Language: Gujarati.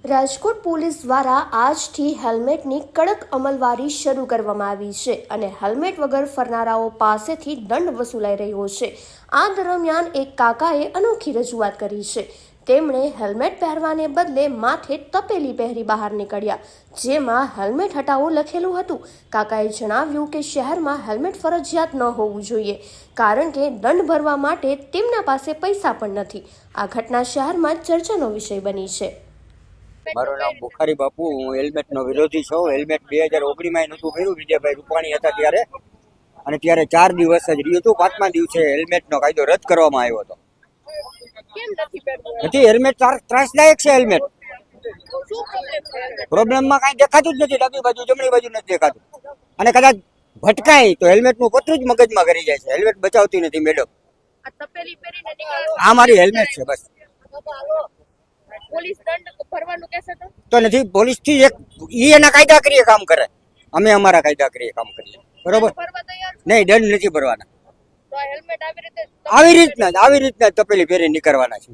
રાજકોટ પોલીસ દ્વારા આજથી હેલ્મેટની કડક અમલવારી શરૂ કરવામાં આવી છે અને હેલ્મેટ વગર ફરનારાઓ પાસેથી દંડ વસૂલાઈ રહ્યો છે। આ દરમિયાન એક કાકાએ અનોખી રજૂઆત કરી છે। તેમણે હેલ્મેટ પહેરવાને બદલે માથે તપેલી પહેરી બહાર નીકળ્યા, જેમાં હેલ્મેટ હટાવો લખેલું હતું। કાકાએ જણાવ્યું કે શહેરમાં હેલ્મેટ ફરજિયાત ન હોવું જોઈએ, કારણ કે દંડ ભરવા માટે તેમના પાસે પૈસા પણ નથી। આ ઘટના શહેરમાં ચર્ચાનો વિષય બની છે। મારું નામ બુખારી બાપુ, હું હેલ્મેટ નો વિરોધી છું। હેલ્મેટ 2019 માં નહોતું કર્યું, વિજયભાઈ રૂપાણી હતા ત્યારે, અને ત્યારે 4 દિવસ જ રહ્યું હતું। 5મા દિવસે હેલ્મેટ નો કાયદો રદ કરવામાં આવ્યો હતો। નથી હેલ્મેટ ત્રાસદાયક છે। હેલ્મેટ પ્રોબ્લેમમાં કઈ દેખાતું જ નથી, ડાબી બાજુ જમણી બાજુ નથી દેખાતું, અને કદાચ ભટકાય તો હેલ્મેટ નું પતરું જ મગજમાં કરી જાય છે। હેલ્મેટ બચાવતી નથી મેડમ। આ મારી હેલ્મેટ છે બસ। પોલીસ દંડ ભરવાનું કહેશે તો નથી, પોલીસ થી એક ઈ એના કાયદા કરીએ કામ કરે, અમે અમારા કાયદા કરીએ કામ કરીએ, બરોબર? નહીં, દંડ નથી ભરવાના। તો હેલ્મેટ આવી રીતના તપેલી પહેરી નીકળવાના છે।